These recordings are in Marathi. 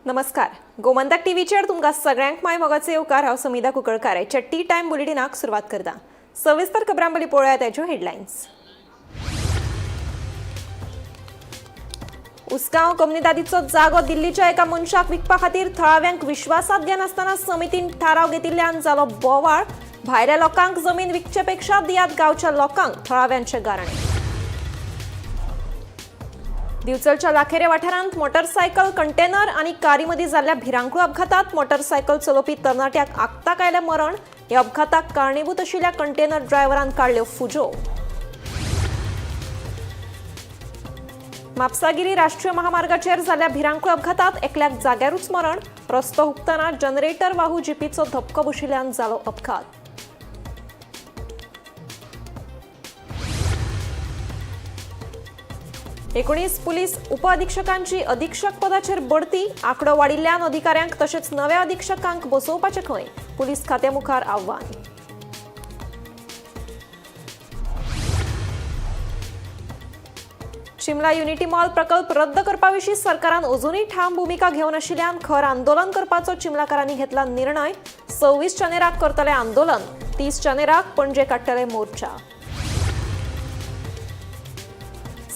नमस्कार. गोमंतक टीव्हीचेर तुमकां सगळ्यांक माय मोगाचे येवकार. हांव समिधा कुंकळकार. आयच्या टी टायम बुलेटिनाक सुरवात करता. सविस्तर खबरांबली पळोवया ताच्यो हेडलायन्स. उसगांव कम्युनिदादीचो जागो दिल्लीच्या एका मनशाक विकपा खातीर थळाव्यांक विश्वासात घेनासतना समितीन थाराव घेतिल्ल्यान जालो बोवाळ. भायल्या लोकांक जमीन विकचे पेक्षा दियात गांवच्या लोकांक थळाव्यांचे गाराणे. दिवचलच्या लाखेरे वाठारांत मोटरसायकल कंटेनर आणि कारी मदीं जाल्ल्या भिरांकूळ अपघातात मोटरसायकल चलोवपी तरणाट्याक आगताक आयलें मरण. ह्या अपघाताक कारणीभूत आशिल्ल्या कंटेनर ड्रायव्हरान काडल्यो फुजो. म्हापसागिरी राष्ट्रीय महामार्गाचेर जाल्ल्या भिरांकूळ अपघातात एकल्याक जाग्यारूच मरण. रस्तो हुपतना जनरेटर वाहू जीपीचो धपको बशिल्ल्यान जालो अपघात. एकोणीस पुलीस उपअधीक्षकांची अधीक्षक पदाचेर बढती. आंकडो वाडिल्ल्यान अधिकाऱ्यांक तशेंच नव्या अधीक्षकांक बसोवपाचे खंय. पुलीस खात्या मुखार आव्हान. शिमला युनिटी मॉल प्रकल्प रद्द करपा विशीं सरकारान अजूनय ठाम भुमिका घेवन आशिल्ल्यान खर आंदोलन करपाचो चिमलाकारांनी घेतला निर्णय. 26 जानेराक करतले आंदोलन. 30 जानेराक पणजे काडटले मोर्चा.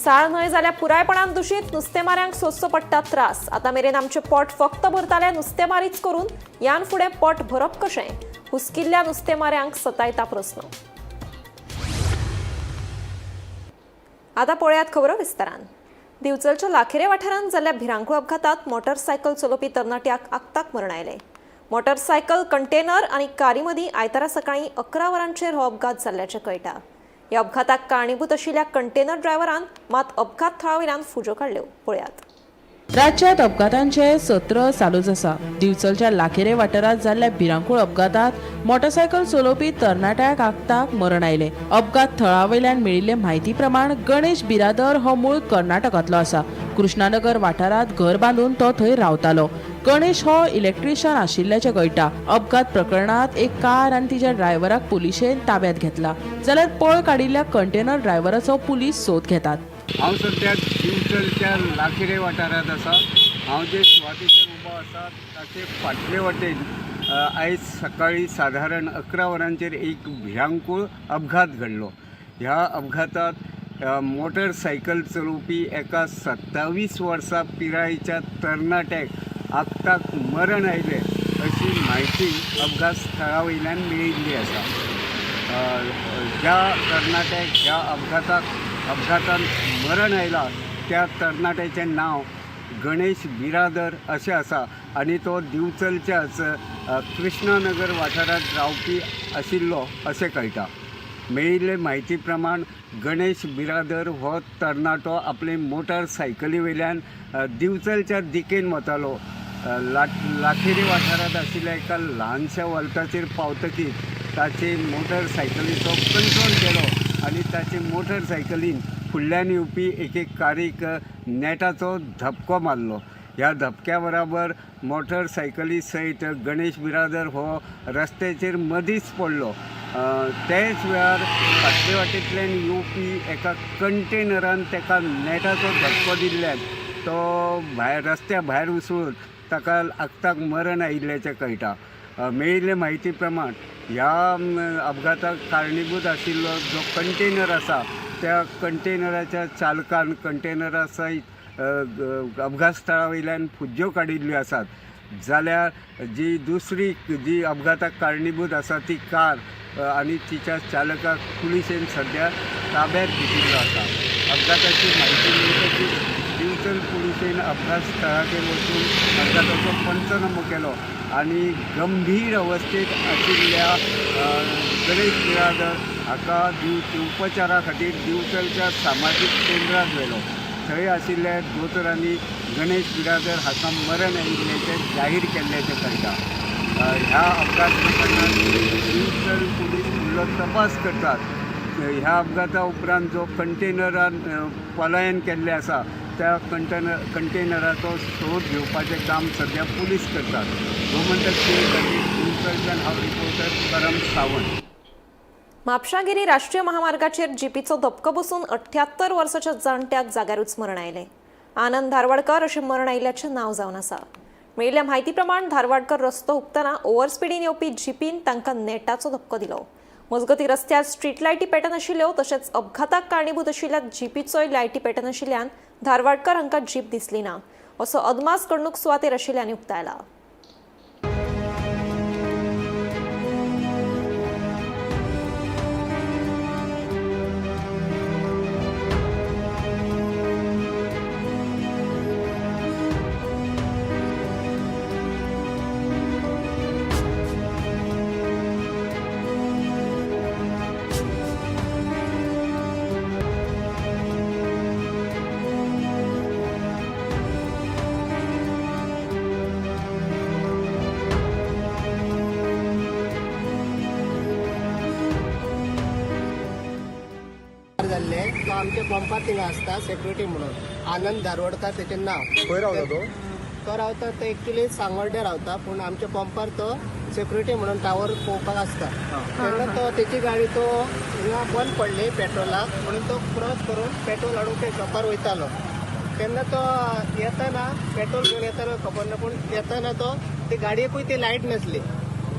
साळ न्हंय जाल्या पुरायपणान दुशीत. नुस्तेमाऱ्यांक सोंसचो पडटा त्रास. आतां मेरेन आमचें पोट फक्त भरताले नुस्तेमारीच करून. ह्यान फुडें पोट भरप कशें? हुस्किल्ल्या नुस्तेमाऱ्यांक सतायता प्रस्न. आतां पळयात खबरो विस्तारान. दिवचलच्या लाखेरे वाठारांत जाल्ल्या भिरांकूळ अपघातात मोटरसायकल चलोवपी तरणाट्याक आगताक मरण आयलें. मोटरसायकल कंटेनर आनी कारी मदीं आयतारा सकाळीं 11 वरांचेर हो अपघात जाल्ल्याचें कळटा. ह्या अपघाताक कारणीभूत आशिल्ल्या कंटेनर ड्रायव्हरान मात अपघात थळावयल्यान फुजो काडल्यो. पळयात. राज्यात अपघातांचे सत्र चालूच आसा. दिवचलच्या लाखेरे वाठारांत जाल्ल्या भिरांकूळ अपघातात मोटरसायकल चलोवपी तरणाट्याक आगताक मरण आयलें. अपघात थळावयल्यान मेळिल्ले म्हायती प्रमाण गणेश बिरादर हो मूळ कर्नाटकांतलो आसा. कृष्णानगर वाठारांत घर बांदून तो थंय रावतालो. गणेश हो इलेक्ट्रिशियन आशिल्ल्याचें कळटा. अपघात प्रकरणात एक कार आनी तिच्या ड्रायव्हराक पुलिशेन ताब्यात घेतला. जाल्यार पळ काडिल्ल्या कंटेनर ड्रायव्हराचो पुलीस सोद घेतात. हांव सद्या दिवचलच्या लाखेरे वाठारांत आसा. हांव जे सुवातेचेर उबो आसा ताचे फाटले वटेन आयज सकाळीं साधारण 11 वरांचेर एक भिरांकूळ अपघात घडलो. ह्या अपघातात मोटरसायकल चलोवपी एका 27 वर्सां पिरायेच्या तरणाट्याक आगताक मरण आयलें अशी म्हायती अपघात स्थळा वयल्यान मेळिल्ली आसा. ज्या तरणाट्याक ह्या अपघातान मरण आयला त्या तरणाट्याचें नांव गणेश बिरादर अशें आसा आनी तो दिवचलच्याच कृष्णानगर वाठारांत रावपी आशिल्लो अशें कळटा. मेळिल्ले म्हायती प्रमाण गणेश बिरादर हो तरणाटो आपले मोटरसायकली वयल्यान दिवचलच्या दिकेन वतालो. लाखेरी वाठारांत आशिल्ल्या एका ल्हानशा वॉल्टाचेर पावतकीर ताचे मोटरसायकलीचो कंट्रोल केलो आनी ताचे मोटरसायकलीन फुडल्यान येवपी एक कारीक नेटाचो धपको मारलो. ह्या धपक्या बराबर मोटरसायकली सयत गणेश बिरादर हो रस्त्याचेर मदींच पडलो. तेच वेळार फाटले वाटेंतल्यान येवपी एका कंटेनरान ताका नेटाचो धपको दिल्ल्यान तो रस्त्या भायर उसळून ताका आगताक मरण आयिल्ल्याचें कळटा. मेळिल्ले म्हायती प्रमाण ह्या अपघाताक कारणीभूत आशिल्लो जो कंटेनर आसा त्या कंटेनराच्या चालकान कंटेनरा सयत अपघात स्थळा वयल्यान फुज्यो काडिल्ल्यो आसात. जाल्यार जी अपघाताक कारणीभूत आसा ती कार आनी तिच्या चालकाक पुलिशेन सद्या ताब्यात घेतिल्लो आसा. अपघाताची म्हायती मेळटकीच दिवचल पुलिशेन अपघात स्थळाचेर वचून अपघाताचो पंचनामो केलो आनी गंभीर अवस्थेत आशिल्ल्या गणेश बिरादर हाका उपचारा खातीर दिवचलच्या सामाजीक केंद्रांत व्हेलो. थंय आशिल्ल्या दोतोरांनी गणेश बिरादर हाका मरण आयिल्ल्याचें जाहीर केल्ल्याचें कळटा. ह्या अपघात प्रकरणात दिवचल पुलीस फुडलो तपास करतात. ह्या अपघाता उपरांत जो कंटेनरान पलायन केल्लें आसा त्या कंटेनराचो सोद घेवपाचें काम सद्या पुलीस करतात. गोमंतक टीव्ही खातीर दिवचलच्यान हांव रिपोर्टर करम सावंत. म्हापशागिरी राष्ट्रीय महामार्गाचेर जीपीचो धपको बसून 78 वर्साच्या जाणट्याक जाग्यारूच मरण आयलें. आनंद धारवाडकर अशें मरण आयिल्ल्याचें नांव जावन आसा. मेळिल्ल्या म्हायती प्रमाण धारवाडकर रस्तो हुकतना ओव्हर स्पिडीन येवपी जीपीन तांकां नेटाचो धक्को दिलो. मजगतीं रस्त्यार स्ट्रीट लायटी पेटनाशिल्ल्यो तशेंच अपघाताक कारणीभूत आशिल्ल्या जीपीचोय लायटी पेटनाशिल्ल्यान धारवाडकर हांकां जीप दिसली ना असो अदमास घडणूक सुवातेर आशिल्ल्यांनी उक्तायला. जाल्ले तो आमच्या पंपार थिंगा आसता सेक्युरिटी म्हणून आनंद धारवाडकार तेचें नांव. खंय रावता तो रावता तो एक्चुली सांगोड्डे रावता पूण आमच्या पंपार तो सेक्युरिटी म्हणून टावर पळोवपाक आसता. तेन्ना तो तेची गाडी तो हिंगा बंद पडली पेट्रोलाक म्हणून तो क्रॉस करून पेट्रोल हाडूंक ते शॉपार वयतालो. तेन्ना तो येताना पेट्रोल घेवन येतालो खबर ना पूण येताना तो ते गाडयेकूय ती लायट नासली.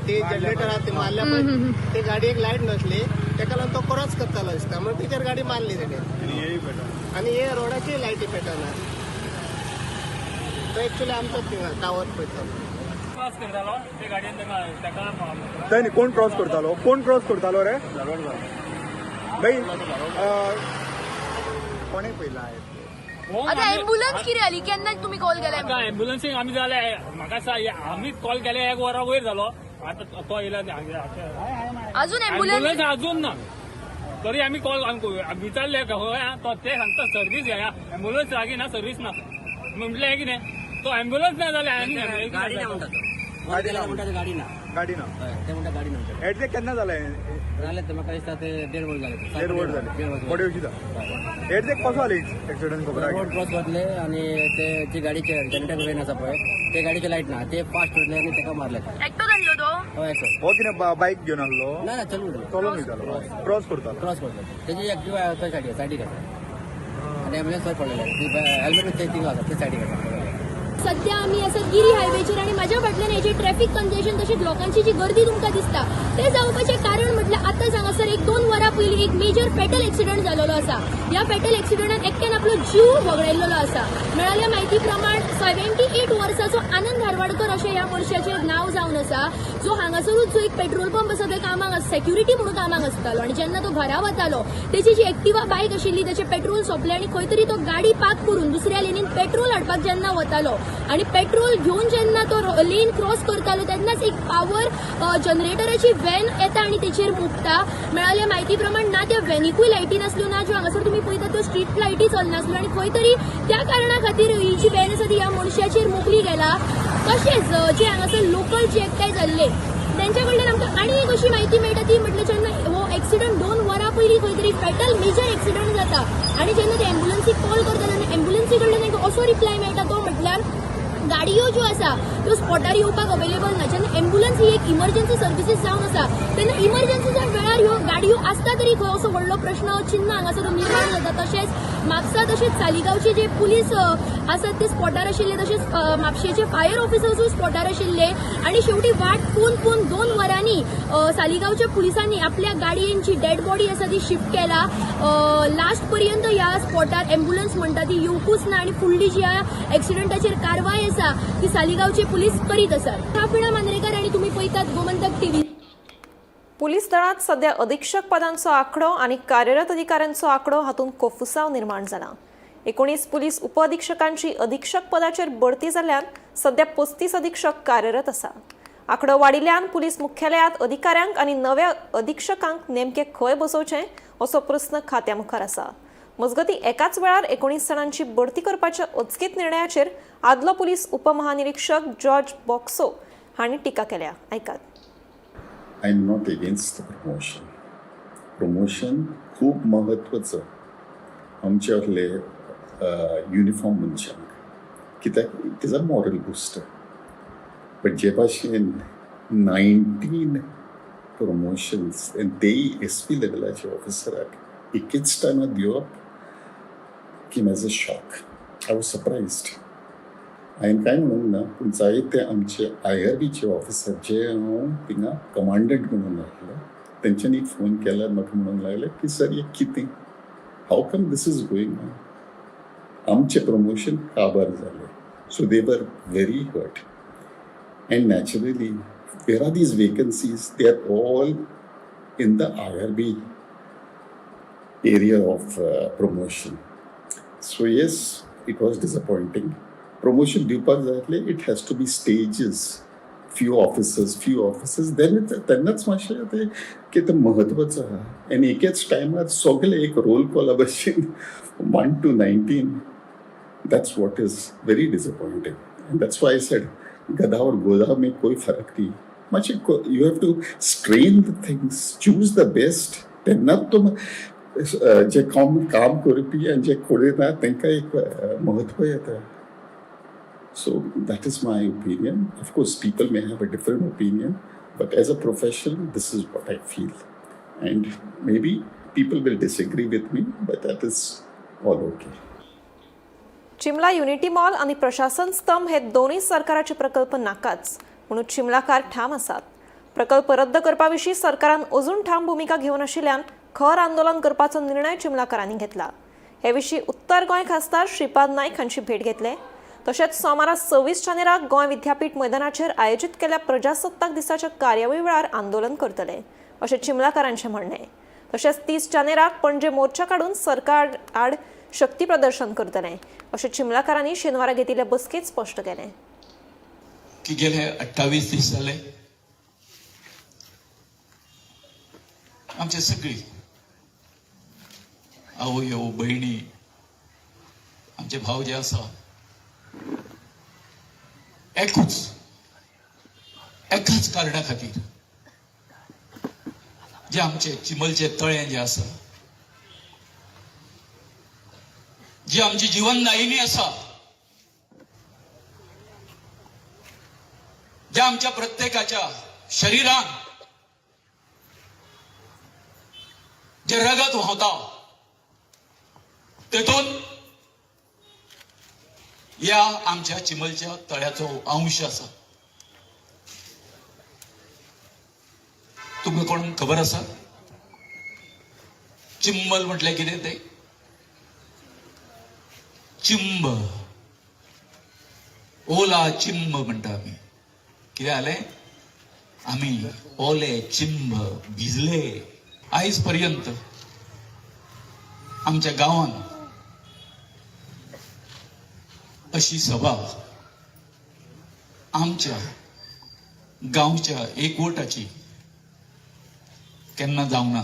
ती जनरेटराक ती मारल्या पळय ते गाडयेक लायट नासली तेका लागून तो क्रॉस करतालो दिसता म्हणून तेचेर गाडी मारली तेणें. आनी हे रोडाची लायटी पेटना. तो एक्चुली आमचो थिंगा टावर पळयतालो. थंय कोण क्रॉस करतालो रे भाई कोणे पयला आता एम्बुलन्स कितें जाली केन्ना तुमी कॉल केले आता एम्बुलन्सीक आमी जाले म्हाका आमी कॉल केले 1 वरा वयर जालो. आता तो येयला अजून एम्बुलन्स एम्बुलन्स अजून ना तरी आमी कॉल विचारले तो ते सांगता सर्व्हिस घ्या एम्बुलन्स लागीं ना सर्व्हिस ना म्हटलें हें कितें तो एम्बुलन्स ना जाल्यार आनी गाडी ना ते म्हणटा गाडी नव्हतं एटले केन्ना जालें झाले ते म्हाका दिसता ते 1.5 वर झाले 1.5 वर जालें बडे उशीर जालें एटले कसो जालें एक्सिडेंट खबर रोड क्रॉस करतले आणि ते जी गाडीचे जनरेटर वेन आसा पळय ते गाडीचे लायट ना ते फास्ट उरले आणि तेका मारले. एकटो जाल्लो तो हय सर हो कितें बायक घेवन आसलो ना चलून चलोन वयतालो क्रॉस करतालो क्रॉस करतो तेजी एक्टिवा त्या सायडीक आसा आणि एम्बुलन्स वयर पडलेले हेल्मेट थिंगा आसा ते सायडीक आसा. सध्या आम्ही असं गिरी हायवेचेर आणि माझ्या फाटल्यान हेजे ट्रॅफिक कंजेशन तशीच लोकांची जी गर्दी तुमकां दिसता ते जावपाचें कारण म्हटल्यार आतां हांगासर 1-2 वरां पयलीं एक मेजर फॅटल एक्सिडंट जाल्लो आसा. ह्या फॅटल एक्सिडंटान एकट्यान आपलो जीव वगडायल्लो आसा. मेळाल्ल्या म्हायती प्रमाण 78 वर्साचो आनंद धारवाडकर अशें ह्या मनशाचें नांव जावन आसा जो हांगासरूच जो एक पेट्रोल पंप आसा थंय कामाक सेक्युरिटी म्हणून कामाक आसतालो आणि जेन्ना तो घरा वतालो तेची जी एक्टिवा बायक आशिल्ली तेचें पेट्रोल सोंपलें आणि खंय तरी तो गाडी पार्क करून दुसऱ्या लेनीन पेट्रोल हाडपाक जेन्ना वतालो आणि पेट्रोल घेवन जेन्ना तो लेन क्रॉस करतालो तेन्नाच एक पावर जनरेटराची व्हॅन येता आणि तेचेर मुकता. मेळाल्ल्या म्हायती प्रमाण ना त्या व्हॅनिकूय लायटी नासल्यो ना ज्यो हांगासर तुमी पळयतात त्यो स्ट्रीट लायटी चलनासल्यो आणि खंय तरी त्या कारणां खातीर ही जी व्हॅन आसा ती ह्या मनशाचेर मुकली गेला. तशेंच जे हांगासर लोकल जे एकठांय जाल्ले त्यांच्या कडल्यान आमकां आनी एक अशी म्हायती मेळटा ती म्हटल्यार जेन्ना हो एक्सिडंट 2 वरां पयलीं खंय तरी फॅटल मेजर एक्सिडंट जाता आणि जेन्ना ते एम्बुलन्सीक कॉल करता तेन्ना एम्बुलन्सी कडल्यान एक असो रिप्लाय मेळटा तो म्हटल्यार गाडयो ज्यो आसा त्यो स्पॉटार येवपाक अवेलेबल ना. जेन्ना एम्बुलन्स ही एक इमर्जन्सी सर्विसीस जावन आसा तेन्ना इमर्जन्सीच्या वेळार ह्यो गाडयो आसता तरी खंय असो व्हडलो प्रश्न चिन्ह हांगासर निर्माण जाता. तशेंच म्हापसा तशेंच सालिगांवचे जे पुलीस आसात ते स्पॉटार आशिल्ले तशेंच म्हापशेचे फायर ऑफिसर्सूय स्पॉटार आशिल्ले आणि शेवटी वाट पोवन 2 वरांनी सालिगांवच्या पुलिसांनी आपल्या गाडयेंची डेड बॉडी आसा ती शिफ्ट केला. लास्ट पर्यंत ह्या स्पॉटार एम्बुलन्स म्हणटा ती येवकूच ना आणि फुडली जी ह्या एक्सिडंटाचेर कारवाय आसा ती सालिगांवचे पुलीस करीत आसात. राफिणा मांद्रेकर आणि तुम्ही पळयतात गोमंतक टीव्ही. पुलीस दळांत सध्या अधीक्षक पदांचो आंकडो आणि कार्यरत अधिकाऱ्यांचो आंकडो हातूंत कोफुसांव निर्माण जाला. 19 पुलीस उपअधीक्षकांची अधीक्षक पदाचेर बढती जाल्ल्यान सध्या 35 अधीक्षक कार्यरत आसा. आंकडो वाडिल्ल्यान पुलीस मुख्यालयांत अधिकाऱ्यांक आनी नव्या अधीक्षकांक नेमके खंय बसोवचें असो प्रस्न खात्या मुखार आसा. मजगतीं एकाच वेळार 19 जाणांची बढती करपाच्या अचकीत निर्णयाचेर आदलो पुलीस उपमहानिरीक्षक जॉर्ज बॉक्सो हांणी टिका केल्या. आयकात. I am not against the promotion. Promotion खूब महत्वाचं आमचे असले युनिफॉर्म मनशांक कित्याक it is a moral booster. But जे भाशेन 19 प्रमोशन्स आनी तेय SP लेवलाचे ऑफिसराक एकेच टायमार दिवप की माझं शॉक. I was सरप्रायज्ड. हांवें कांय म्हणूंक ना पूण जायते आमचे IRBचे ऑफिसर जे हांव थिंगा कमांडंट म्हणून आसलो तेंच्यांनी फोन केल्यार म्हाका म्हणूंक लागले की सर हें कितें, how come this is going on. आमचें प्रमोशन काबार जालें. So they were very hurt. And naturally, where are these vacancies? They are all in the IRB area of promotion. So yes, it was disappointing. Promotion diवपाक जाय आसलें, it has to be stages. Few officers. Then तेन्नाच मातशें तें कितें म्हत्वाचो आहा. आनी एकेच टायमार सगळे एक रोल कॉला भशेन 1 to 19. That's what is very disappointing. And that's why I said, गधा और गोधा में कोई फरक नहीं. मातशें you have to strain the things, choose the best. तेन्नाच तुम जे काम करपी आनी जे करिना तांकां एक म्हत्व येता. So that is my opinion. Of course, people may have a different opinion, but as a professional, this is what I feel. And maybe people will disagree with me, but that is all okay. चिमला युनिटी मॉल आणि प्रशासन स्तंभ हे दोन्ही सरकाराचे प्रकल्प नाकाच म्हणून चिमलाकार ठाम आसात. प्रकल्प रद्द करपा विशीं सरकारान अजून ठाम भूमिका घेवन आशिल्ल्यान खर आंदोलन करपाचो निर्णय चिमलाकारांनी घेतला. हे विशीं उत्तर गोंय खासदार श्रीपाद नाईक हांची भेट घेतले. तशेंच सोमारा 26 जानेराक गोंय विद्यापीठ मैदानाचेर आयोजीत केल्ल्या प्रजासत्ताक दिसाच्या कार्यावळी वेळार आंदोलन करतले अशें चिमलाकारांचें म्हणणें. तशेंच 30 जानेराक पणजे मोर्चा काडून सरकार आड शक्ती प्रदर्शन करतले अशें चिमलाकारांनी शेनवारा घेतिल्ले बसकेत स्पश्ट केलें. की गेले 28 दीस जाले आमचे सगळी आवयो बहिणी आमचे भाव जे आसा एकाच कारणां खातीर जे आमचे चिमलचे तळें जे आसा, जी आमची जीवनदायिनी आसा, जे आमच्या प्रत्येकाच्या शरीरान जे रगत व्हांवता तेतून या आमच्या चिमलच्या तळ्याचो अंश आसा. तुमकां कोण खबर आसा चिंबल म्हटलें कितें तें? चिंब, ओला चिंब म्हणटा आमी. कितें जालें? आमी ओले चिंब भिजले. आयज पर्यंत आमच्या गांवांत अशी सभा आमच्या गांवच्या एकवटाची केन्ना जावना.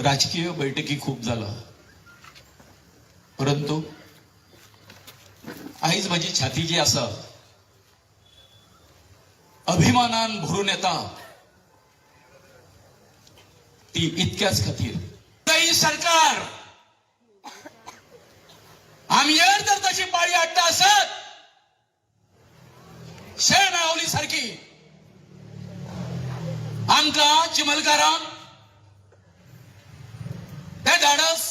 राजकीय बैठकी खूब जाला, परंतु आयज माझी छाती जी आसा अभिमानान भरून येता ती इतक्याच खातीर सरकार आम्ही जर तशी पाळी हाडटा आसत शेण आवली सारखी आमकां चिमलकारांक ते धाडस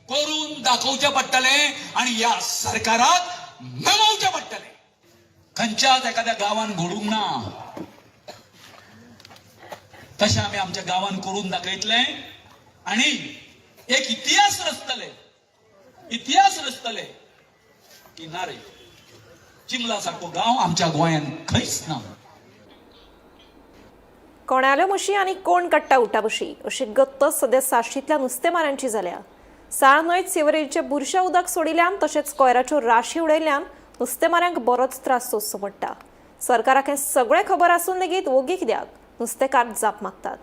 करून दाखोवचें पडटलें आनी ह्या सरकाराक नमवचें पडटलें. खंयच्याच एखाद्या गांवांत घडूंक ना तशें आमी आमच्या गांवांत करून दाखयतले आनी एक इतिहास रचतले की ना रे चिमला सारको गांव आमच्या गोंयांत खंयच ना. कोणाल्यो म्हशी आनी कोण काडटा उठाबशी अशी गत्त सध्या साश्टीतल्या नुस्तेमारांची जाल्या. साळ न्हंयत सिवरेजीचे बुरशें उदक सोडिल्ल्यान तशेंच कोयराच्यो राशी उडयल्ल्यान नुस्तेमारांक बरोच त्रास सोंसचो पडटा. सरकाराक हें सगळें खबर आसून लेगीत वोगी कित्याक नुस्तेकार जाप मागतात.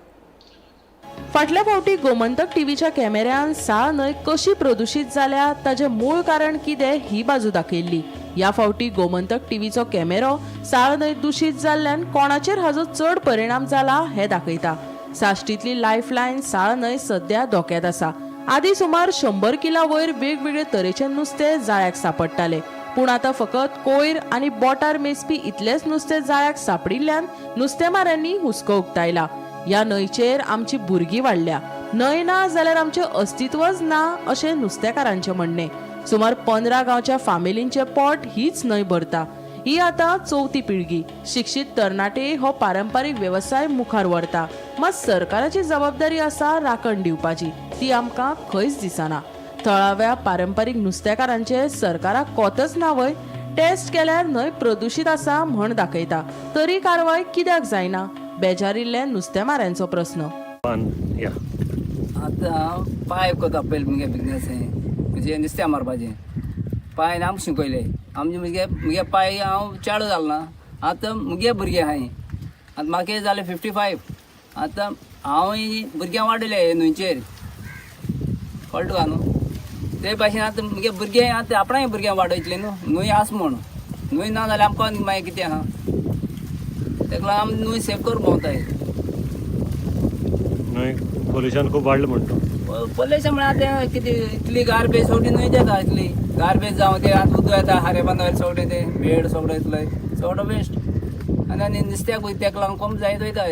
फाटल्या फावटी गोमंतक टीव्हीच्या कॅमेऱ्यान साळ न्हंय कशी प्रदूषित जाल्या ताचें मूळ कारण कितें ही बाजू दाखयल्ली. ह्या फावटी गोमंतक टीव्हीचो कॅमेरो साळ न्हंय दूषित जाल्ल्यान कोणाचेर हाचो चड परिणाम जाला हें दाखयता. साश्टीतली लायफलायन साळ न्हंय सध्या धोक्यांत आसा. आदी सुमार 100 किला वयर वेगवेगळे तरेचे नुस्तें जाळ्याक सांपडटाले, पूण आतां फकत कोयर आनी बोटार मेजपी इतलेंच नुस्तें जाळ्याक सांपडिल्ल्यान नुस्तेमारांनी हुस्को उक्तायला. ह्या न्हंयचेर आमची भुरगीं वाडल्या. न्हंय ना जाल्यार आमचें अस्तित्वच ना अशें नुस्तेकारांचें म्हणणें. सुमार 15 गावच्या फामिलींचे पोट हीच न्हंय भरता. ही आता 4थी पिळगी. शिक्षित तरणाटे हो पारंपारीक व्यवसाय मुखार व्हरता. मात सरकाराची जबाबदारी आसा राखण दिवपाची. ती आमकां खंयच दिसना. थळाव्या पारंपारीक नुस्तेकारांचे सरकाराक कोतच ना वय. टेस्ट केल्यार न्हंय प्रदूषित आसा म्हण दाखयता. तरी कारवाय कित्याक जायना? बेजारिल्ले नुस्तेमाऱ्यांचो प्रस्न. आतां पाय करता पयलीं मुगे बिजनस म्हणजे नुस्तें मारपाचें. पाय आमकां शिकयले. मुगे पाय हांव चेडो जालो ना. आतां मुगे भुरगे आहाय. आतां म्हाका एज जालें 55. आतां हांव भुरग्यां वाडयले न्हंयचेर. कळटा तुका न्हू. ते भाशेन आतां मुगे भुरगे आतां आपणाय भुरग्यां वाडयतले न्हू. न्हंय आसा म्हूण. न्हंय ना जाल्यार आमकां मागीर कितें आहा. ताका लागून आमी न्हंय सेफ करून भोंवताय. पोल्युशन खूप वाढलं म्हणतो. पोल्युशन म्हळ्यार आतां कितें इतली गार्बेज सगळी न्हंय येता. इतली गार्बेज जावं ते आतां उदक येता हारे बांदार सगळें ते बेड सगळें इतलें सगळो वेस्ट. आनी नुस्त्याक ताका लागून कमी जायत वयता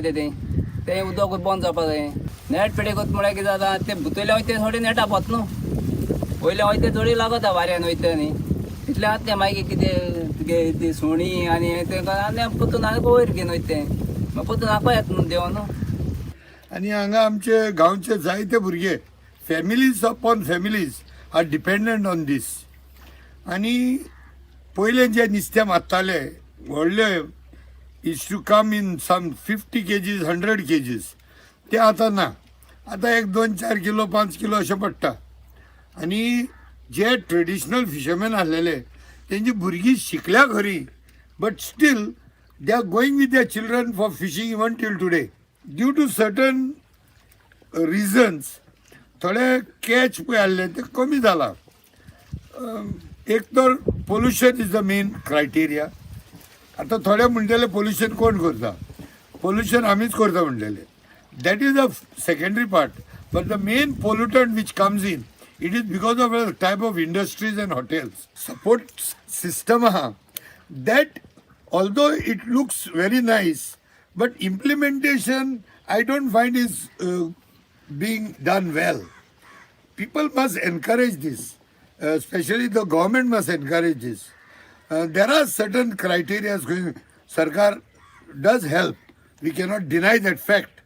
तें उदक बंद जावपा जाय. नेट पेडे करता म्हळ्यार कितें जाता ते भितरले वयता थोडे नेटा पोत न्हू. वयले वयता थोडी लागता वाऱ्यान वयता न्ही. तितले आतां ते मागीर कितें तुगे ती सुणी आनी तें परतून आनी वयर घेवन वयता तें मागीर परतून आपा येता न्हू देंवन. आणि हांगा आमचे गांवचे जायते भुरगे families upon families are dependent on this. आणि पयले जे नुस्तें मारताले व्हडले is to come in some 50 kgs 100 kgs ते आतां ना. आतां 1 2 4 किलो 5 किलो अशें पडटा. आणि जे ट्रेडिशनल फिशरमॅन आसलेले तेंची भुरगीं शिकल्या खरी but still they are going with their children for fishing even till today. Due to certain reasons थोडे कॅच पळय आसले ते कमी जाला. एक तर pollution is the main criteria. आतां थोडे म्हणटले पोल्युशन कोण करता? पोल्युशन आमीच करता म्हणटले. That is a secondary part. But the main pollutant which comes in it is because of a type of industries and hotels. Support system आहा that although it looks very nice but implementation I don't find is being done well. People must encourage this, especially the government must encourage this. There are certain criteria going. Sarkar does help. We cannot deny that fact.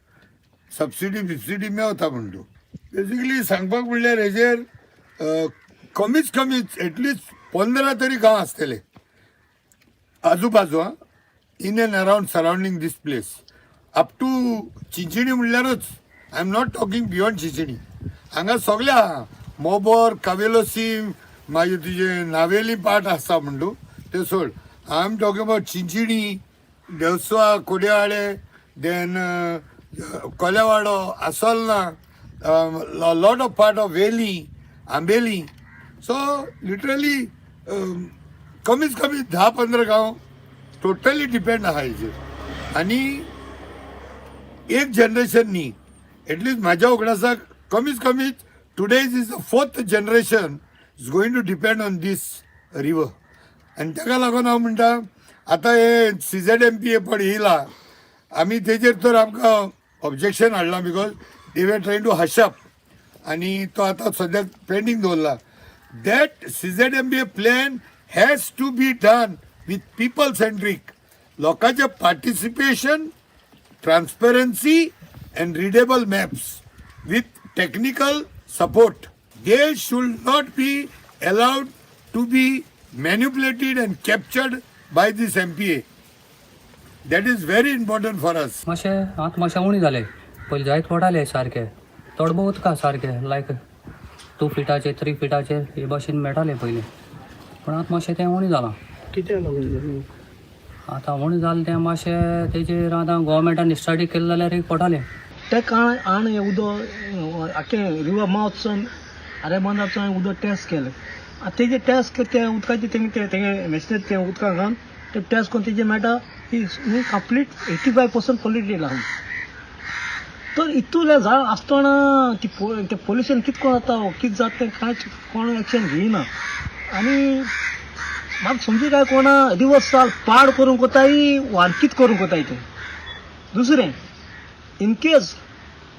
Subsidy में होता म्हणतो. Basically सांगपाक म्हणल्यार हेजेर कमीच कमी एटलीस्ट 15 तरी गांव आसतले आजूबाजू in and around surrounding this place. Up to Chinchinim म्हणल्यारच. I am not talking beyond Chinchinim. हांगा सगळ्या मोबोर कावेलोसीम मागीर तुजे नावेली पार्ट आसता म्हणटू ते सोड. I am talking about Chinchinim देवस्वा कोडयाळे देन कोलेवाडो आसोलना lot of part of Velim Ambelim. So literally कमीच कमी 10-15 गांव टोटली डिपेंड आहा हेजेर. आणि एक जनरेशन न्ही एटलीस्ट म्हाज्या उगडासाक कमीच कमी today is the 4th generation is going to depend on this river. आनी ताका लागून हांव म्हणटा आतां हे CZMP पण येयला आमी तेजेर तर आमकां ऑब्जेक्शन हाडलां बिकॉज दे वर ट्रायंग टू हश अप आनी तो आतां सद्याक पेंडींग दवरला. That CZMP plan has to be done with people centric. लोकांचे participation, transparency and readable maps with technical support. They should not be allowed to be manipulated and captured by this MPA. That is very important for us. मातशें आतां मातशें उणी जालें. पयलीं जायत पडटाले सारके तोडबो उदका सारके लायक 2 फिटाचे 3 फिटाचे हे भाशेन मेळटाले पयलीं. पूण आतां मातशें तें उणी जालां. कितें लागून आतां उणी जालें तें मातशें तेजेर आतां गोवोरमेंटान स्टडी केलें जाल्यार एक पडटालें. ते काळ आण हें उदक आख्खें रिवर माउथसून आरे बांदारसून उदक टेस्ट केलें. आतां तेजें टेस्ट ते उदकाचें तेंगे मेशिनार तें उदकां घालून ते टेस्ट करून तेजें मेळटा की कंप्लीट 85% पोल्युटेड आहा. तर इतलें झाड आसतना तें पोल्युशन कितें कोण जाता कितें जाता तें कांयच कोण एक्शन घेयना. आनी म्हाका समजी काय कोणा दिवस पाड करून कोताय वाडकीत करून कोताय ते. दुसरें इन केस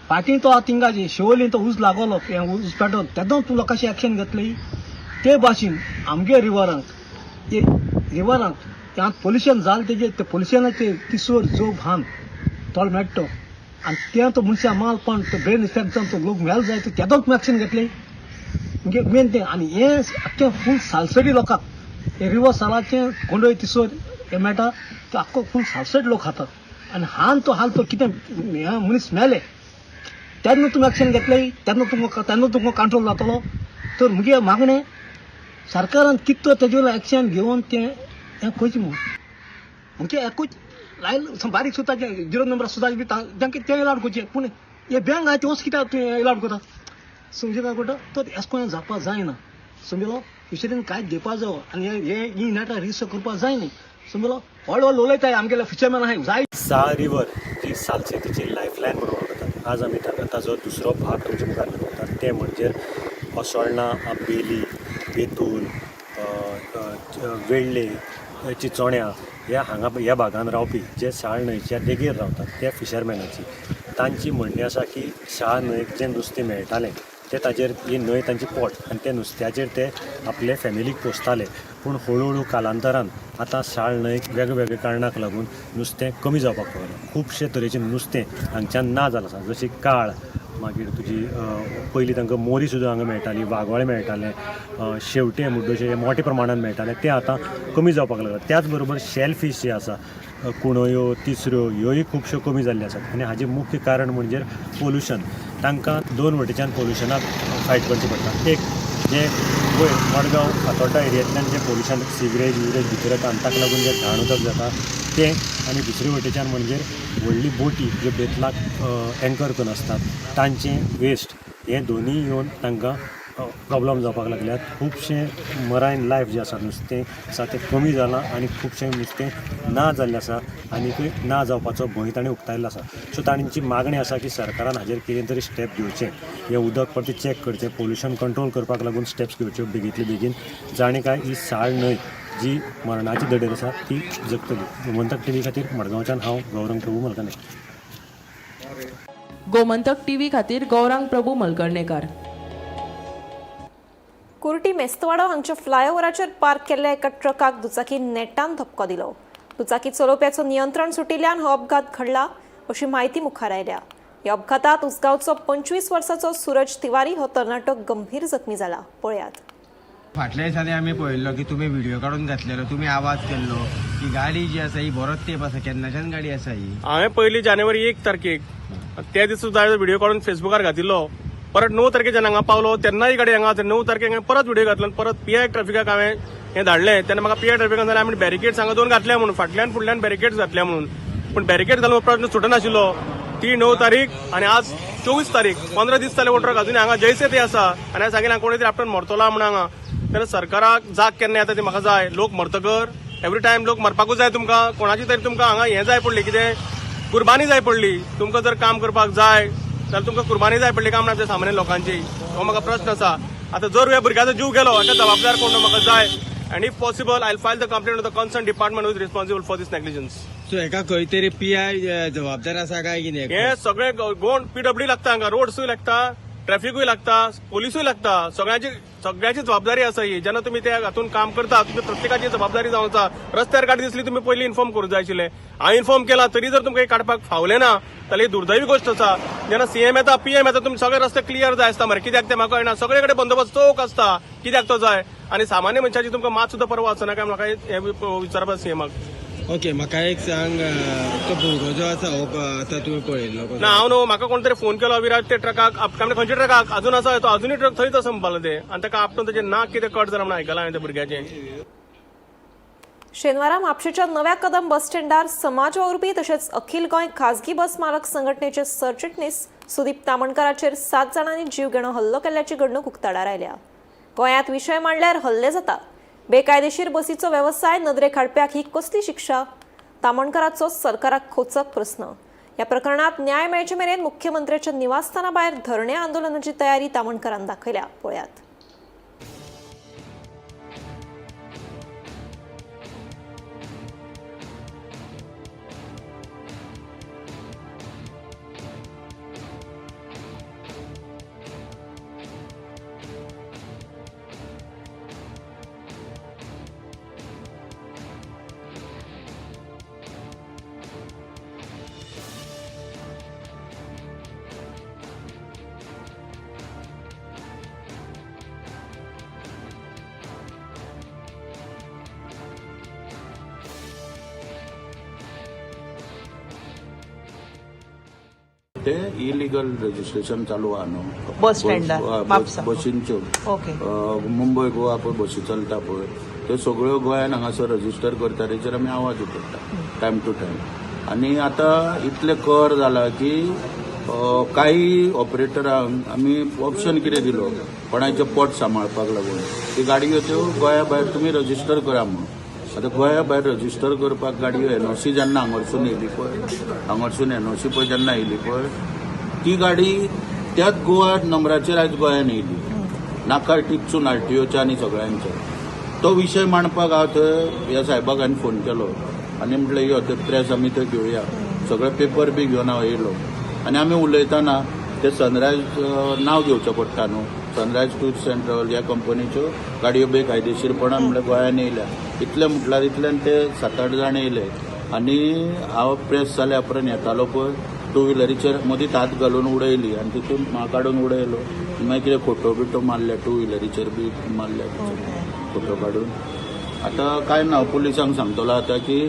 फाटीं तो थिंगा शिवोलीन तो ऊस लागलो ऊस पेटोवन तेदो तूं लोकांची एक्शन घेतली ते भाशेन आमगे रिवरांक त्यात पोल्युशन जालें तेजे ते पोल्युशनाचे तिसोर जो भान तोल मेट्टो आनी ते तो मनशा माल पण तो ब्रेन इफेक्टान तो लोक मेल जाय तेदोच एक्शन घेतले म्हणजे मेन ते आनी हे आख्खे फूल सालसडी लोकांक हे रिवर सालाचे कोंडोय तिसोर हे मेळटा तो आख्खो फूल सालसडी लोक खातात आनी हाल तो कितें मनीस मेले तेन्ना तुमी एक्शन घेतले तेन्ना तुमकां कंट्रोल जातलो तर मुगे मागणें सरकारान कितें तेजे वयलें एक्शन घेवन तें हें खंयचें म्हणजे एकूच लायल बारीक सुताचे 0 नंबर सुताचे बी तांकां ते इलाड करचे पूण हे बँक आहा त्योच कित्याक इलाड करता समजे काय करता तर एश कोन जावपा जायना समजलो दुसरेन कांयच घेवपा जावो आनी हे ही नेटार रिस्क करपा जाय न्ही समजलो व्हड उलयताय आमगेले फिशरमॅन आहाय जाय सा रिवर जी सालसेतीची लायफलायन म्हणून वळखतात आज आमी ताजो दुसरो भाग तुमच्या मुखार दवरतात ते म्हणजे असोळणा बेली बेतूल वेळ्ळे चिचोण्या ह्या भागांत रावपी जे शाळ न्हंयच्या देगेर रावतात त्या फिशरमॅनाची तांची म्हणणी आसा की शाळ न्हंयक जें नुस्तें मेळटालें ते ताजेर ही न्हंय तांची पोट आनी त्या नुस्त्याचेर ते आपले फॅमिलीक पोसताले पूण हळू कालांतरान आतां शाळ न्हंयक वेगवेगळ्या कारणाक लागून नुस्तें कमी जावपाक पावलां खुबशे तरेचें नुस्तें हांगच्यान ना जालां आसा जशी काळ मागीर तुजी पयलीं तांकां मोरी सुद्दां हांगा मेळटाली वागोळे मेळटाले शेवटे मुड्डोचे मोठ्या प्रमाणान मेळटाले ते आतां कमी जावपाक लागला त्याच बरोबर शेल फीश जे आसा कुणयो तिसऱ्यो ह्योय खुबश्यो कमी जाल्ल्यो आसात आनी हाजें मुख्य कारण म्हणजे पोल्युशन तांकां 2 वटेच्यान पोल्युशनाक फायट करचें पडटा एक जे वयर मडगांव फातोड्डा एरियांतल्यान जे पोल्युशन सिवरेज भितर येता आनी ताका लागून जे घाण उदक जाता ते आनी दुसरे वटेच्यान म्हणजे व्हडली बोटी ज्यो बेतलाक एंकर करून आसतात तांचें वेस्ट हे दोनूय येवन तांकां प्रॉब्लम जावपाक लागल्यात खुबशे मरायन लायफ जे आसा नुस्तें आसा तें कमी जालां आनी खुबशें नुस्तें ना जाल्लें आसा आनी ना जावपाचो भंय ताणें उक्तायल्लो आसा सो तांची मागणी आसा की सरकारान हाजेर कितें तरी स्टेप घेवचें हें उदक परतें चॅक करचें पोल्युशन कंट्रोल करपाक लागून स्टेप्स घेवच्यो बेगींतले बेगीन जाणें काय ही साळ न्हंय जी मरणाची दडेर आसा ती जगतली गोमंतक टीव्ही खातीर मडगांवच्यान हांव गौरंग प्रभू मलकर्णेकर गोमंतक टीव्ही खातीर गौरांग प्रभू मलकर्णेकार. कुर्टी मेस्तवाडो हांगच्या फ्लायओव्हराचेर पार्क केल्ल्या एका ट्रकाक दुचाकी नेटान धपको दिलो. दुचाकी चलोवप्याचो नियंत्रण सुटिल्ल्यान हो अपघात घडला अशी माहिती मुखार आयल्या. ह्या अपघातात उसगांवचो 25 वर्साचो सूरज तिवारी हो तरणाटो गंभीर जखमी जाला. पळयात. फाटल्या दिसांनी आमी पळयल्लो की तुमी व्हिडिओ काडून घातलेलो तुमी आवाज केल्लो की गाडी जी आसा ही बरोच तेंप आसा केन्नाच्यान गाडी आसा ही हांवें पयली जानेवारी 1 तारखेक त्या दिसा सुद्दां व्हिडिओ काडून फेसबुकार घातिल्लो परत 9 तारखेच्यान हांगा पावलो तेन्नाय गाडी हांगा 9 तारखेक हांवें परत व्हिडिओ घातलो परत पीआय ट्रॅफिकाक हांवें हें धाडलें तेन्ना म्हाका पीआय ट्रॅफिकान जाल्यार आमी बॅरिकेड्स हांगा 2 घातल्या म्हणून फाटल्यान फुडल्यान बॅरिकेड्स घातल्या म्हणून पूण बॅरिकेड घालून प्रश्न सुटनाशिल्लो. ती 9 तारीख आनी आज 24 तारीख 15 दीस जाले वोटर अजून हांगा जैसे ते आसा आनी हांवें सांगितलें कोणी तरी आपल्यान मरतलो म्हणून हांगा तेन्ना सरकाराक जाग केन्ना येता ती म्हाका जाय. लोक मरतकर एवरी टायम लोक मरपाकूच जाय तुमकां कोणाची तरी तुमकां हांगा हें जाय पडली कितें कुर्बानी जाय पडली तुमकां जर काम करपाक जाय जाल्यार तुमकां कुर्बानी जाय पडली काम आमच्या सामान्य लोकांची हो म्हाका प्रश्न आसा. आतां जर ह्या भुरग्याचो जीव गेलो हाका जबाबदार कोण म्हाका जाय and if possible I'll file the complaint with the concerned department who is responsible for this negligence. So हेका खंय तरी पीआय जबाबदार आसा काय कितें हे सगळे गोवन पीडब्ल्यू लागता हांगा रोड्सूय लागता ट्रॅफिकूय लागता पोलिसूय लागता सगळ्याची जबाबदारी आसा ही. जेन्ना तुमी त्या हातून काम करता तुमी प्रत्येकाची जबाबदारी जावं आसा. रस्त्यार गाडी दिसली तुमी पयलीं इन्फॉर्म करूंक जाय आशिल्लें. हांवें इन्फॉर्म केला तरी जर तुमकां काडपाक फावलें ना जाल्यार ही दुर्दैवी गोश्ट आसा. जेन्ना सीएम येता पीएम येता तुमी सगळे रस्ते क्लियर जाय आसता मरे कित्याक ते म्हाका कळना सगळे कडेन बंदोबस्त चौक आसता कित्याक तो जाय आनी सामान्य मनशाची तुमकां मात सुद्दां परवा आसना काय म्हाका हें विचारपाक सीएमाक. ओके म्हाका एक सांग तो भुरगो जो आसा हो आतां तुमी पळयल्लो ना हांव न्हू म्हाका कोण तरी फोन केलो विराट ते ट्रकाक खंयच्या ट्रकाक अजून आसा तो अजूनय ट्रक थंयच आसा म्हणपालो ते आनी ताका आपटून ताचें नाक कितें कट जालां म्हणून आयकलां हांवें त्या भुरग्याचें. शेनवारा म्हापशेच्या नव्या कदम बस स्टँडार समाज वावुरपी तशेंच अखिल गोंय खाजगी बस मालक संघटनेचे सरचिटणीस सुदीप तामणकाराचेर 7 जाणांनी जीव घेणो हल्लो केल्ल्याची घडणूक उक्ताडार आयल्या. गोंयांत विशय मांडल्यार हल्ले जाता. बेकायदेशीर बसीचो वेवसाय नदरेक हाडप्याक ही कसली शिक्षा? तामणकाराचो सरकाराक खोचक प्रस्न. ह्या प्रकरणात न्याय मेळचे मेरेन मुख्यमंत्र्याच्या निवासस्थाना भायर धरणे आंदोलनाची तयारी तामणकारान दाखयल्या. पळयात. ते इलिगल रजिस्ट्रेशन चालू आहा न्हू बस स्टँडार, म्हापसा. बसींच्यो ओके. मुंबय गोवा पळय बसी चलता पळय त्यो सगळ्यो गोंयान हांगासर रजिस्टर करता तेचेर आमी आवाज उठयता टायम टू टायम. आनी आतां इतले कर जाला की काही ऑपरेटरांक आमी ऑप्शन कितें दिलो कोणाचें पोट सांबाळपाक लागून ती गाडयो त्यो गोंया भायर तुमी रजिस्टर करा म्हणून. आतां गोंया भायर रजिस्टर करपाक गाडयो एनओसी जेन्ना हांगरसून येयली पळय हांगरसून एनओसी पळय जेन्ना येयली पळय ती गाडी त्याच गोवा नंबराचेर आयज गोंयान येयली नाका टिपसून आरटीओच्या आनी सगळ्यांच्या. तो विशय मांडपाक हांव थंय ह्या साहेबाक हांवें फोन केलो आनी म्हटलें यो ते प्रेस आमी थंय घेवया सगळे पेपर बी घेवन हांव येयलो. आनी आमी उलयतना ते सनरायज नांव घेवचें पडटा न्हू सनरायज टूर्स अँड ट्रॅव्हल ह्या कंपनीच्यो गाडयो बेकायदेशीरपणान म्हळ्यार गोंयान येयल्या. इतले म्हटल्यार इतल्यान ते 7-8 जाण येयले. आनी हांव प्रेस जाल्या उपरांत येतालो पळय टू व्हिलरीचेर मदींच हात घालून उडयली आनी तितून म्हाका काडून उडयलो. मागीर कितें फोटो बिटो मारले टू व्हिलरीचेर बी मारले फोटो काडून. आतां कांय ना पुलिसांक सांगतलो आतां की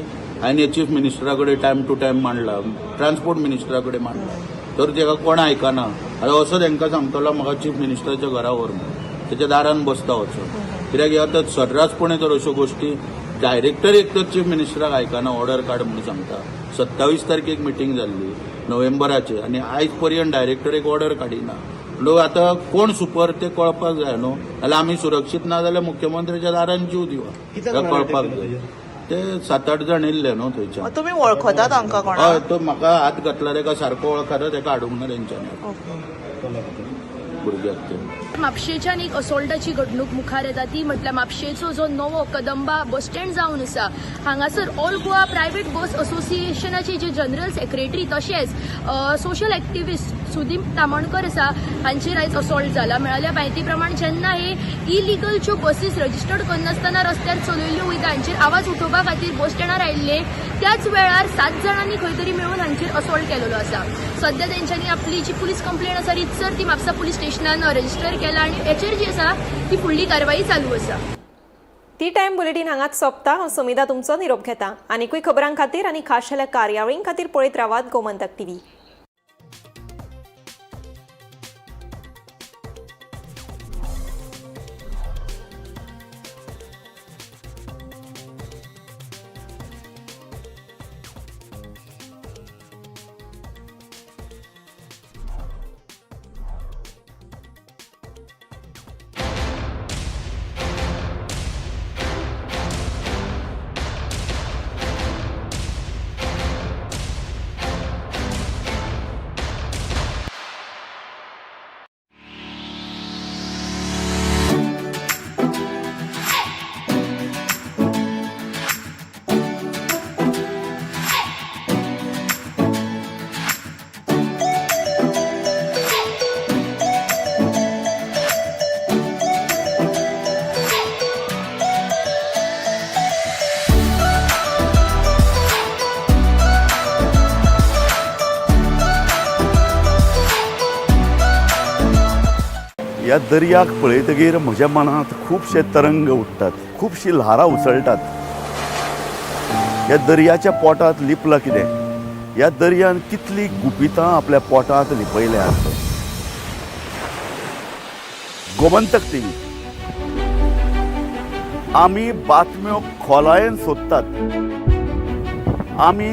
हांवें चीफ मिनिस्टरा कडेन टायम टू टायम मांडला ट्रान्सपोर्ट मिनिस्टरा कडेन मांडला तर ताका कोण आयकना. आतां असो तांकां सांगतलो म्हाका चीफ मिनिस्टराच्या घरा व्हर म्हणून तेच्या दारान बसता वचून. कित्याक आतां सर्रासपणे तर अश्यो गोश्टी डायरेक्टर एक तर चीफ मिनिस्टराक आयकना ऑर्डर काड म्हणून सांगता. 27 तारखेक मिटींग जाल्ली नोव्हेंबराची आनी आयज पर्यंत डायरेक्टर एक ऑर्डर काडिना. लोक आतां कोण सुपर ते कळपाक जाय न्हू नाल्यार आमी सुरक्षीत ना जाल्यार मुख्यमंत्र्याच्या दारान जीव दिवा कळपाक जाय. ते 7-8 जाण येयल्ले न्हू थंयच्यान. तुम्ही वळखता तांकां कोणाक? हय तो म्हाका हात घातला तेका सारको वळखता तेका हाडूंक ना तेंच्यांनी भुरग्याक ते. म्हापशेच्यान एक असॉल्टाची घडणूक मुखार येता ती म्हटल्यार म्हापशेचो जो नवो कदंबा बस स्टँड जावन आसा हांगासर ऑल गोवा प्रायवेट बस असोसिएशनाचे जे जनरल सेक्रेटरी तशेंच सोशल एक्टिविस्ट सुदीप तामणकर आसा हांचेर आयज असॉल्ट जाला. मेळिल्ल्या म्हायती प्रमाण जेन्ना हे इलिगल बसीस रजिस्टर्ड करनासतना रस्त्यार चलयल्ल्यो वयता हांचेर आवाज उठोवपा खातीर बस स्टँडार आयिल्ले त्याच वेळार 7 जाणांनी खंय तरी मेळून हांचेर असॉल्ट केलेलो आसा. सध्या तेंच्यांनी आपली जी पुलीस कंप्लेंट आसा रितसर ती म्हापसा पुलीस स्टेशनान रजिस्टर केला आनी हेचेर जी आसा ती फुडली कारवाई चालू आसा. ती टायम बुलेटिन हांगाच सोंपता. हांव समिता तुमचो निरोप घेता. आनीकूय खबरां खातीर आनी खाशेल्या कार्यावळीं खातीर पळयत रावात गोमंतक टीव्ही. ह्या दर्याक पळयतगीर म्हज्या मनांत खुबशे तरंग उठतात खुबशीं ल्हारां उसळटात. ह्या दर्याच्या पोटांत लिपलां कितें ह्या दर्यान कितलीं गुपितां आपल्या पोटांत लिपयल्यात. गोमंतक टीव्ही आमी बातम्यो खोलायेन सोदतात. आमी